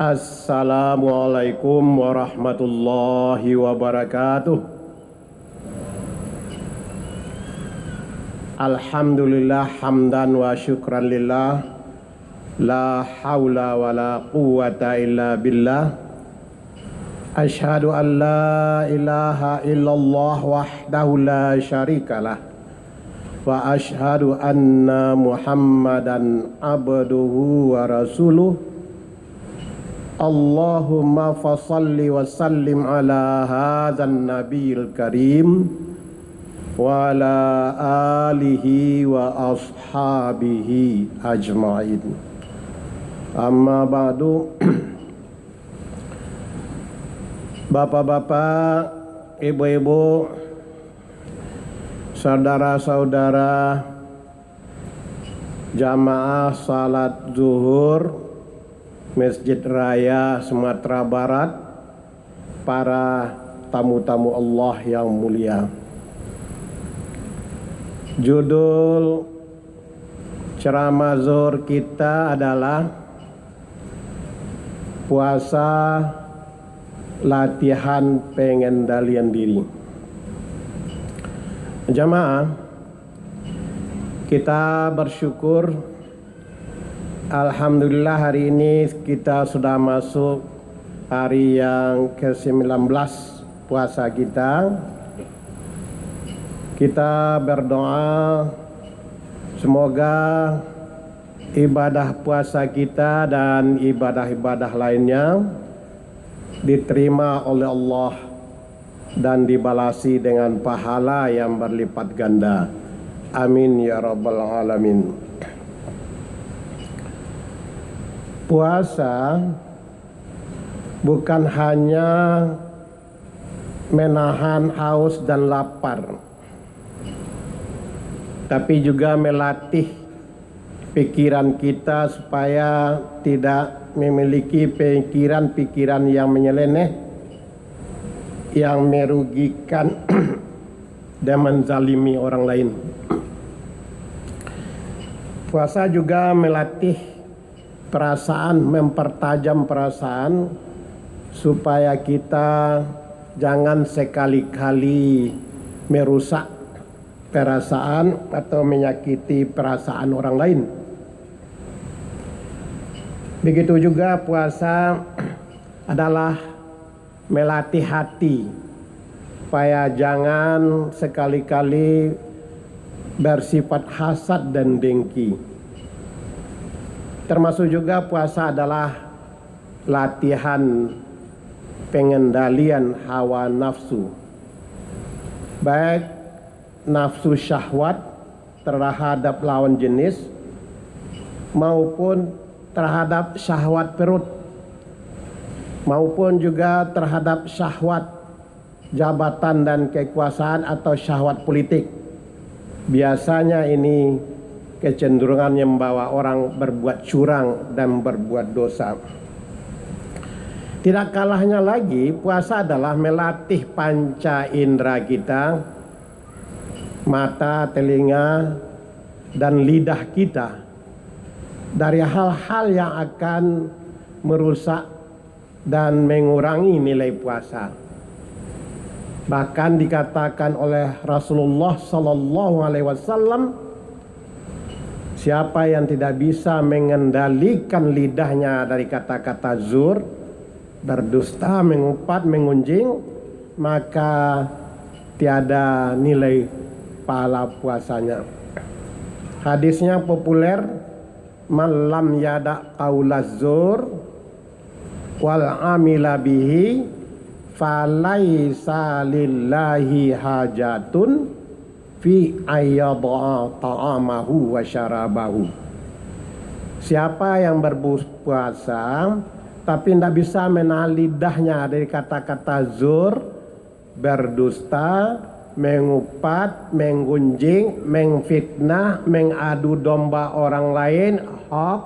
Assalamualaikum warahmatullahi wabarakatuh. Alhamdulillah hamdan wa syukran lillah. La hawla wa la quwwata illa billah. Ashhadu an la ilaha illallah wahdahu la syarikalah. Wa ashhadu anna Muhammadan abduhu wa rasuluh. Allahumma fasalli wa sallim ala hadzal nabiyil karim wa ala alihi wa ashabihi ajma'in. Amma ba'du. Bapak-bapak, ibu-ibu, saudara-saudara jamaah salat zuhur Masjid Raya Sumatera Barat, para tamu-tamu Allah yang mulia. Judul ceramah zuhur kita adalah puasa latihan pengendalian diri. Jamaah, kita bersyukur, alhamdulillah hari ini kita sudah masuk hari yang ke-19 puasa kita. Kita berdoa semoga ibadah puasa kita dan ibadah-ibadah lainnya diterima oleh Allah dan dibalasi dengan pahala yang berlipat ganda. Amin ya rabbal alamin. Puasa bukan hanya menahan haus dan lapar, tapi juga melatih pikiran kita supaya tidak memiliki pikiran-pikiran yang menyeleneh, yang merugikan dan menzalimi orang lain. Puasa juga melatih perasaan, mempertajam perasaan supaya kita jangan sekali-kali merusak perasaan atau menyakiti perasaan orang lain. Begitu juga puasa adalah melatih hati supaya jangan sekali-kali bersifat hasad dan dengki. Termasuk juga puasa adalah latihan pengendalian hawa nafsu, baik nafsu syahwat terhadap lawan jenis maupun terhadap syahwat perut, maupun juga terhadap syahwat jabatan dan kekuasaan atau syahwat politik. Biasanya ini kecenderungan yang membawa orang berbuat curang dan berbuat dosa. Tidak kalahnya lagi, puasa adalah melatih panca indera kita, mata, telinga, dan lidah kita dari hal-hal yang akan merusak dan mengurangi nilai puasa. Bahkan dikatakan oleh Rasulullah Sallallahu Alaihi Wasallam, siapa yang tidak bisa mengendalikan lidahnya dari kata-kata zur, berdusta, mengupat, mengunjing, maka tiada nilai pahala puasanya. Hadisnya populer, man lam yada qaulaz zur wal amila bihi falaisa lillahi hajatun fi ayyadha ta'amahu wa syarabahu. Siapa yang berpuasa tapi tidak bisa menahan lidahnya dari kata-kata zur, berdusta, mengupat, menggunjing, mengfitnah, mengadu domba orang lain, hak,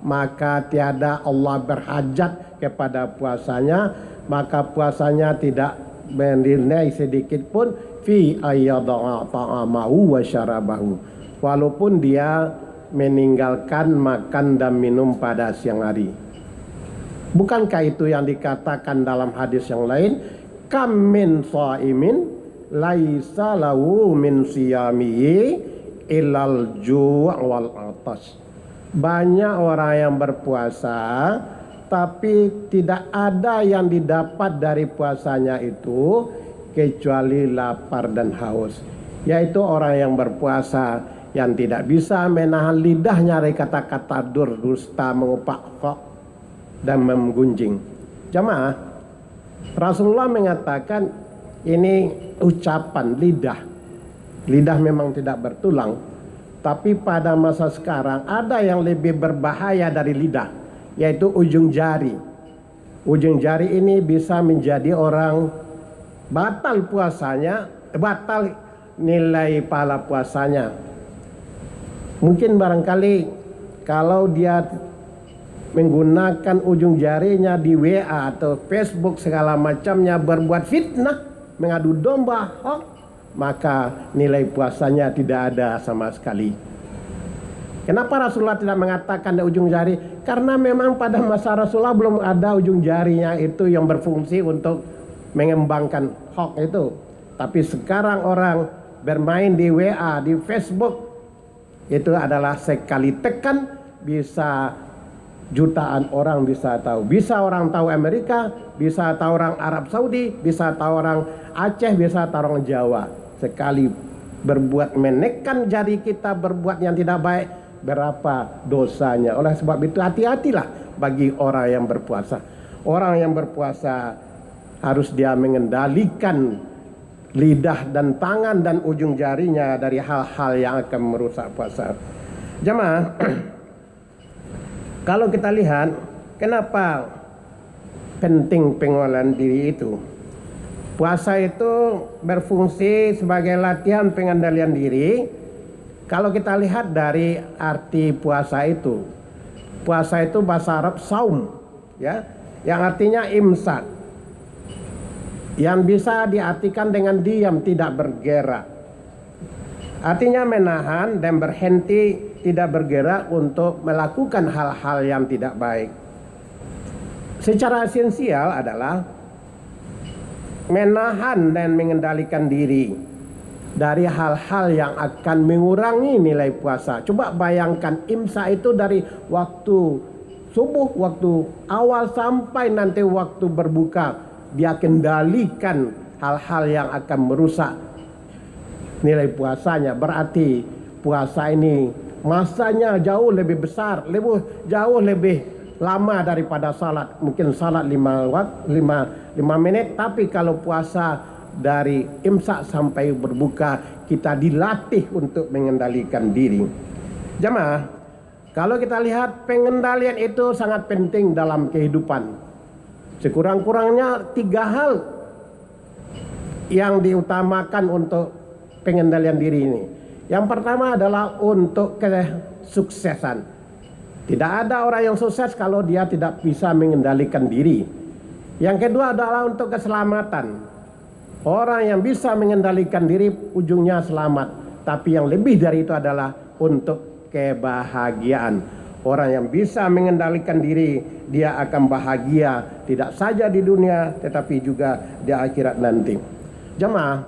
maka tiada Allah berhajat kepada puasanya, maka puasanya tidak bernilai sedikit pun fi ayyadha ta'amahu wa syarabahu, walaupun dia meninggalkan makan dan minum pada siang hari. Bukankah itu yang dikatakan dalam hadis yang lain, kam min shaimin laisa lahu min siyamihi illal ju' wal atas. Banyak orang yang berpuasa tapi tidak ada yang didapat dari puasanya itu kecuali lapar dan haus. Yaitu orang yang berpuasa yang tidak bisa menahan lidahnya dari kata-kata dusta, mengupak kok dan menggunjing. Jamaah, Rasulullah mengatakan ini ucapan lidah. Lidah memang tidak bertulang, tapi pada masa sekarang ada yang lebih berbahaya dari lidah, yaitu ujung jari. Ujung jari ini bisa menjadi orang batal puasanya, batal nilai pahala puasanya. Mungkin barangkali kalau dia menggunakan ujung jarinya di WA atau Facebook segala macamnya berbuat fitnah, mengadu domba, maka nilai puasanya tidak ada sama sekali. Kenapa Rasulullah tidak mengatakan di ujung jari? Karena memang pada masa Rasulullah belum ada ujung jarinya itu yang berfungsi untuk mengembangkan hoax itu. Tapi sekarang orang bermain di WA, di Facebook, itu adalah sekali tekan bisa jutaan orang bisa tahu. Bisa orang tahu Amerika, bisa tahu orang Arab Saudi, bisa tahu orang Aceh, bisa tahu orang Jawa. Sekali berbuat menekan jari kita berbuat yang tidak baik, berapa dosanya. Oleh sebab itu hati-hatilah bagi orang yang berpuasa. Orang yang berpuasa harus dia mengendalikan lidah dan tangan dan ujung jarinya dari hal-hal yang akan merusak puasa. Jemaah, kalau kita lihat kenapa penting pengenalan diri itu. Puasa itu berfungsi sebagai latihan pengendalian diri. Kalau kita lihat dari arti puasa itu bahasa Arab saum, ya, yang artinya imsak, yang bisa diartikan dengan diam, tidak bergerak. Artinya menahan dan berhenti, tidak bergerak untuk melakukan hal-hal yang tidak baik. Secara esensial adalah menahan dan mengendalikan diri dari hal-hal yang akan mengurangi nilai puasa. Coba bayangkan imsak itu dari waktu subuh, waktu awal sampai nanti waktu berbuka. Dia kendalikan hal-hal yang akan merusak nilai puasanya. Berarti puasa ini masanya jauh lebih besar, jauh lebih lama daripada salat. Mungkin salat 5 menit, tapi kalau puasa dari imsak sampai berbuka kita dilatih untuk mengendalikan diri. Jemaah, kalau kita lihat pengendalian itu sangat penting dalam kehidupan. Sekurang-kurangnya 3 hal yang diutamakan untuk pengendalian diri ini. Yang pertama adalah untuk kesuksesan. Tidak ada orang yang sukses kalau dia tidak bisa mengendalikan diri. Yang kedua adalah untuk keselamatan. Orang yang bisa mengendalikan diri ujungnya selamat. Tapi yang lebih dari itu adalah untuk kebahagiaan. Orang yang bisa mengendalikan diri, dia akan bahagia tidak saja di dunia tetapi juga di akhirat nanti. Jemaah,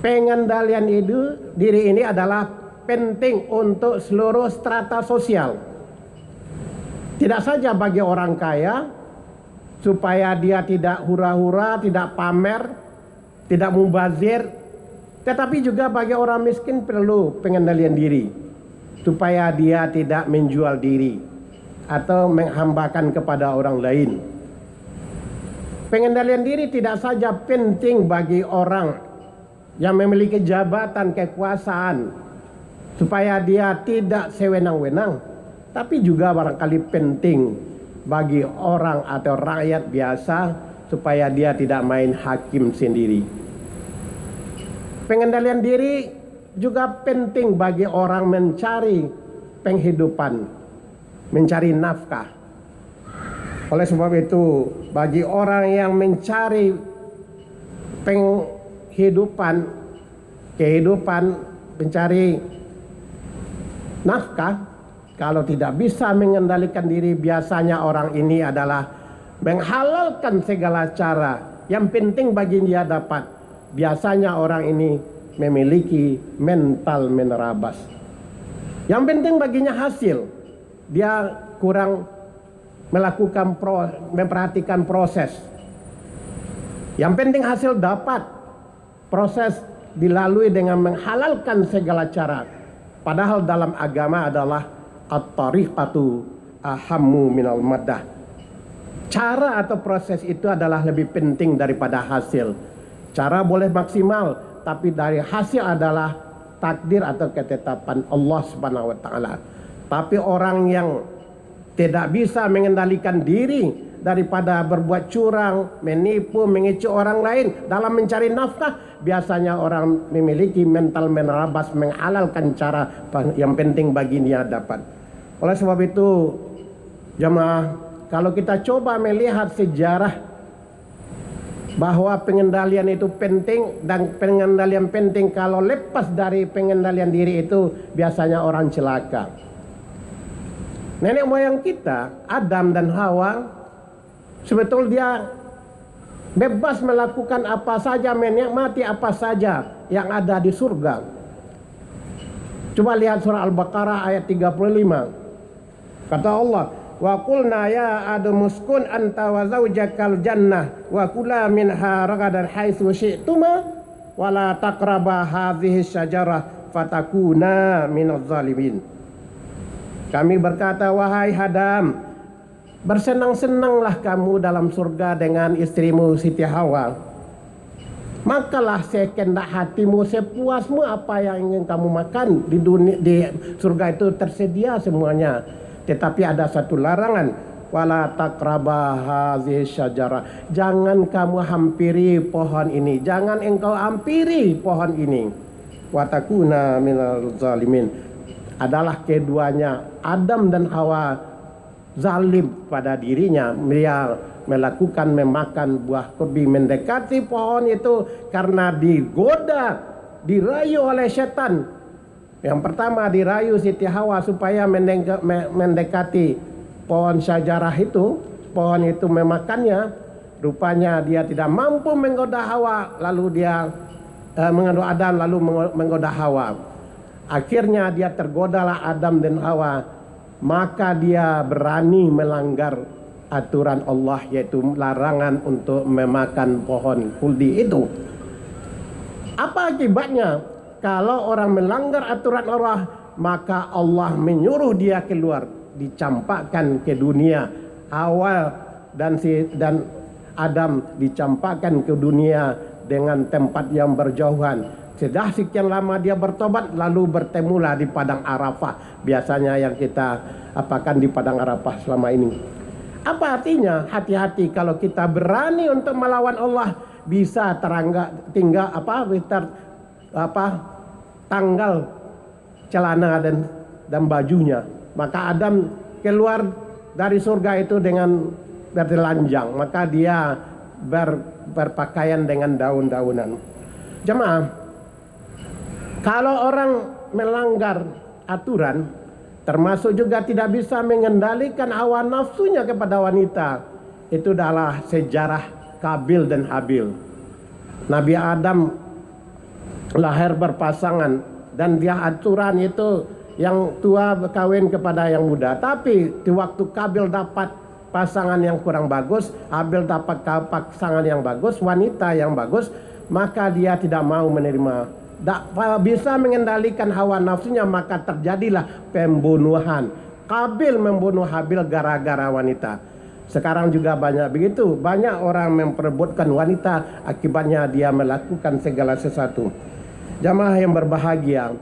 pengendalian diri ini adalah penting untuk seluruh strata sosial. Tidak saja bagi orang kaya supaya dia tidak hura-hura, tidak pamer, tidak mubazir, tetapi juga bagi orang miskin perlu pengendalian diri supaya dia tidak menjual diri atau menghambakan kepada orang lain. Pengendalian diri tidak saja penting bagi orang yang memiliki jabatan kekuasaan supaya dia tidak sewenang-wenang, tapi juga barangkali penting bagi orang atau rakyat biasa supaya dia tidak main hakim sendiri. Pengendalian diri juga penting bagi orang mencari penghidupan, mencari nafkah. Oleh sebab itu, bagi orang yang mencari kehidupan, mencari nafkah, Kalau tidak bisa mengendalikan diri, biasanya orang ini adalah menghalalkan segala cara. Yang penting bagi dia dapat. Biasanya orang ini memiliki mental menerabas. Yang penting baginya hasil. Dia kurang memperhatikan proses. Yang penting hasil dapat. Proses dilalui dengan menghalalkan segala cara. Padahal dalam agama adalah at-tariqatu ahammu minal maddah. Cara atau proses itu adalah lebih penting daripada hasil. Cara boleh maksimal, tapi dari hasil adalah takdir atau ketetapan Allah Subhanahu wa taala. Tapi orang yang tidak bisa mengendalikan diri daripada berbuat curang, menipu, mengecoh orang lain dalam mencari nafkah, biasanya orang memiliki mental menerabas, menghalalkan cara yang penting bagi dia dapat. Oleh sebab itu, jemaah, kalau kita coba melihat sejarah bahwa pengendalian itu penting, dan pengendalian penting, kalau lepas dari pengendalian diri itu biasanya orang celaka. Nenek moyang kita, Adam dan Hawa, sebetulnya dia bebas melakukan apa saja, menikmati apa saja yang ada di surga. Coba lihat surah Al-Baqarah ayat 35. Kata Allah, wa qulna ya Adam uskun anta wa zawjakal jannah wa kula minha ragadan haitsu syi'tuma wa la taqraba hadhihi syajarah fatakuna minadh zalimin. Kami berkata, wahai Adam, bersenang-senanglah kamu dalam surga dengan istrimu Siti Hawa. Makalah sekehendak hatimu, sepuasmu, apa yang ingin kamu makan di dunia, di surga itu tersedia semuanya. Tetapi ada satu larangan, wala taqraba hadhihi syajarah. Jangan kamu hampiri pohon ini, jangan engkau hampiri pohon ini. Wa takuna minal zalimin. Adalah keduanya, Adam dan Hawa, zalim pada dirinya. Dia melakukan memakan buah kurbi, mendekati pohon itu karena digoda, dirayu oleh setan. Yang pertama dirayu Siti Hawa supaya mendekati pohon syajarah itu, pohon itu memakannya. Rupanya dia tidak mampu menggoda Hawa, lalu dia menggoda Adam, lalu menggoda Hawa. Akhirnya dia tergodalah Adam dan Hawa, maka dia berani melanggar aturan Allah, yaitu larangan untuk memakan pohon khuldi itu. Apa akibatnya? Kalau orang melanggar aturan Allah, maka Allah menyuruh dia keluar, dicampakkan ke dunia. Hawa dan Adam dicampakkan ke dunia dengan tempat yang berjauhan. Sudah sekian lama dia bertobat, lalu bertemulah di padang Arafah. Biasanya yang kita apakan di padang Arafah selama ini. Apa artinya? Hati-hati kalau kita berani untuk melawan Allah, bisa tanggal celana dan bajunya. Maka Adam keluar dari surga itu dengan bertelanjang, maka dia berpakaian dengan daun-daunan. Jemaah, kalau orang melanggar aturan, termasuk juga tidak bisa mengendalikan hawa nafsunya kepada wanita, itu adalah sejarah Kabil dan Habil. Nabi Adam lahir berpasangan, dan dia aturan itu yang tua berkawin kepada yang muda. Tapi di waktu Kabil dapat pasangan yang kurang bagus, Habil dapat pasangan yang bagus, wanita yang bagus, maka dia tidak mau menerima. Tak bisa mengendalikan hawa nafsunya, maka terjadilah pembunuhan. Kabil membunuh Habil gara-gara wanita. Sekarang juga banyak begitu, banyak orang memperebutkan wanita, akibatnya dia melakukan segala sesuatu. Jamaah yang berbahagia,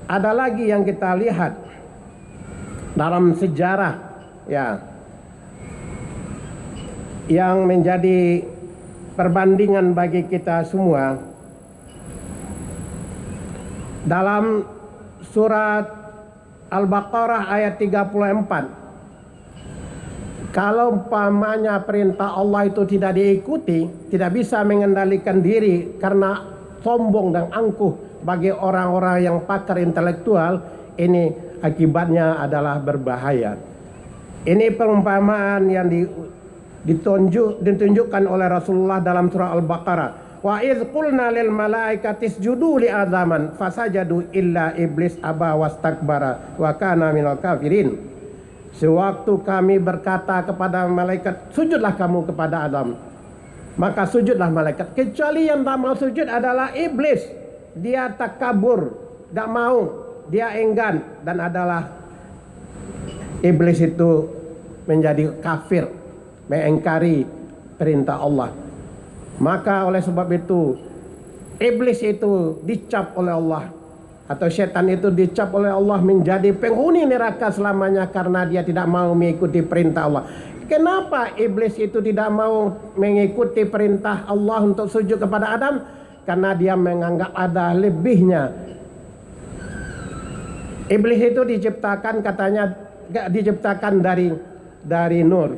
ada lagi yang kita lihat dalam sejarah, ya, yang menjadi perbandingan bagi kita semua. Dalam surat Al-Baqarah ayat 34, kalau umpamanya perintah Allah itu tidak diikuti, tidak bisa mengendalikan diri karena sombong dan angkuh bagi orang-orang yang pakar intelektual, ini akibatnya adalah berbahaya. Ini perumpamaan yang ditunjukkan oleh Rasulullah dalam surah Al-Baqarah. Wa idz qulna lil malaikati isjudu li adaman fasajadu illa iblis aba wastakbara wa kana minal kafirin. Sewaktu kami berkata kepada malaikat, sujudlah kamu kepada Adam, maka sujudlah malaikat, kecuali yang tak mau sujud adalah iblis. Dia takabur, tak mau, dia enggan, dan adalah iblis itu menjadi kafir, mengingkari perintah Allah. Maka oleh sebab itu iblis itu dicap oleh Allah, atau setan itu dicap oleh Allah menjadi penghuni neraka selamanya karena dia tidak mau mengikuti perintah Allah. Kenapa iblis itu tidak mau mengikuti perintah Allah untuk sujud kepada Adam? Karena dia menganggap ada lebihnya. Iblis itu diciptakan, katanya diciptakan dari nur,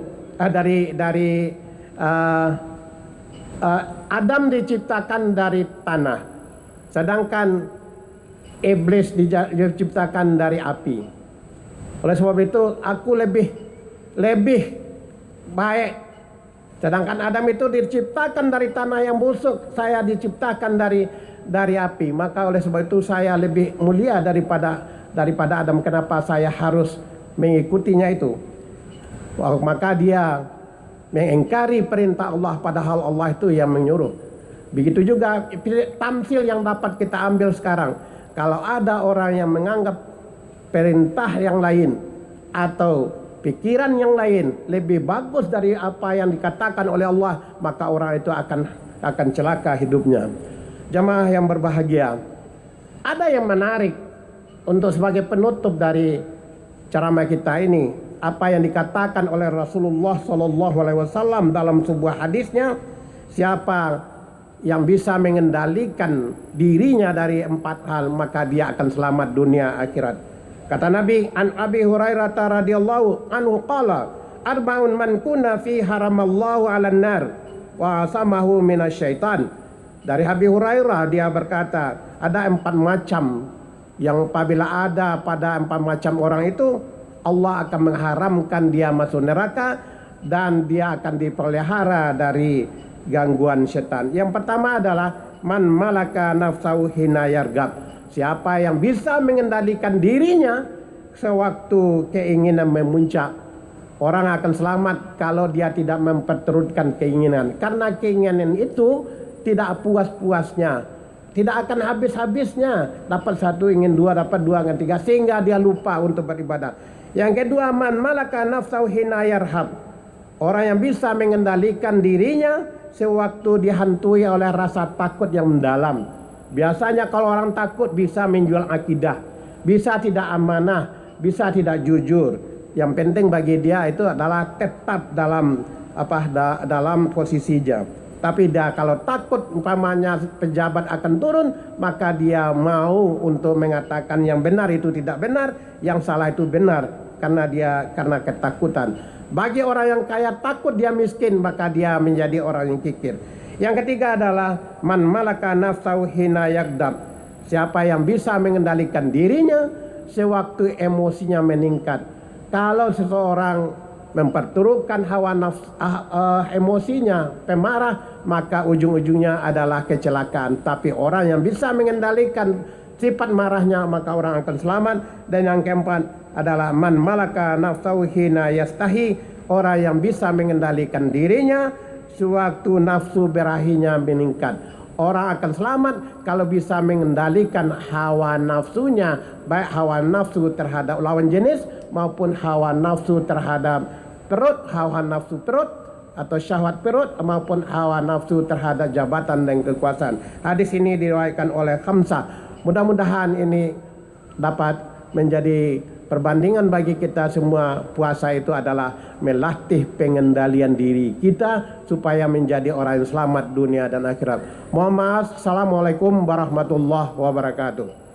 Adam diciptakan dari tanah, sedangkan iblis diciptakan dari api. Oleh sebab itu aku lebih baik. Sedangkan Adam itu diciptakan dari tanah yang busuk, saya diciptakan dari api. Maka oleh sebab itu saya lebih mulia daripada Adam. Kenapa saya harus mengikutinya itu? Maka dia mengingkari perintah Allah, padahal Allah itu yang menyuruh. Begitu juga tamsil yang dapat kita ambil sekarang. Kalau ada orang yang menganggap perintah yang lain atau pikiran yang lain lebih bagus dari apa yang dikatakan oleh Allah, maka orang itu akan celaka hidupnya. Jamaah yang berbahagia, ada yang menarik untuk sebagai penutup dari ceramah kita ini, apa yang dikatakan oleh Rasulullah SAW dalam sebuah hadisnya, siapa yang bisa mengendalikan dirinya dari 4 hal, maka dia akan selamat dunia akhirat. Kata Nabi, an Abi Hurairah radhiyallahu anhu qala, arba'un man kunna fi haramallahu 'alan nar wa asamahu minasyaitan. Dari Abi Hurairah dia berkata, ada 4 macam yang apabila ada pada 4 macam orang itu, Allah akan mengharamkan dia masuk neraka dan dia akan dipelihara dari gangguan setan. Yang pertama adalah man malaka nafsahu hina yargab. Siapa yang bisa mengendalikan dirinya sewaktu keinginan memuncak. Orang akan selamat kalau dia tidak memperturutkan keinginan. Karena keinginan itu tidak puas-puasnya, tidak akan habis-habisnya. Dapat 1 ingin 2, dapat 2 ingin 3, sehingga dia lupa untuk beribadah. Yang kedua, man malaka nafsahu hina yarhab. Orang yang bisa mengendalikan dirinya sewaktu dihantui oleh rasa takut yang mendalam. Biasanya kalau orang takut bisa menjual akidah, bisa tidak amanah, bisa tidak jujur. Yang penting bagi dia itu adalah tetap dalam posisinya. Tapi dia kalau takut umpamanya pejabat akan turun, maka dia mau untuk mengatakan yang benar itu tidak benar, yang salah itu benar, karena ketakutan. Bagi orang yang kaya takut dia miskin, maka dia menjadi orang yang kikir. Yang ketiga adalah man malaka nafsahu hina yagdab. Siapa yang bisa mengendalikan dirinya sewaktu emosinya meningkat. Kalau seseorang memperturutkan hawa emosinya, pemarah, maka ujung-ujungnya adalah kecelakaan. Tapi orang yang bisa mengendalikan sifat marahnya, maka orang akan selamat. Dan yang keempat adalah man malaka nafsahu hina yastahi. Orang yang bisa mengendalikan dirinya sewaktu nafsu berahinya meningkat. Orang akan selamat kalau bisa mengendalikan hawa nafsunya, baik hawa nafsu terhadap lawan jenis maupun hawa nafsu terhadap perut, hawa nafsu perut atau syahwat perut, maupun hawa nafsu terhadap jabatan dan kekuasaan. Hadis ini diriwayatkan oleh Khamsah. Mudah-mudahan ini dapat menjadi perbandingan bagi kita semua. Puasa itu adalah melatih pengendalian diri kita supaya menjadi orang yang selamat dunia dan akhirat. Mohon maaf. Assalamualaikum warahmatullahi wabarakatuh.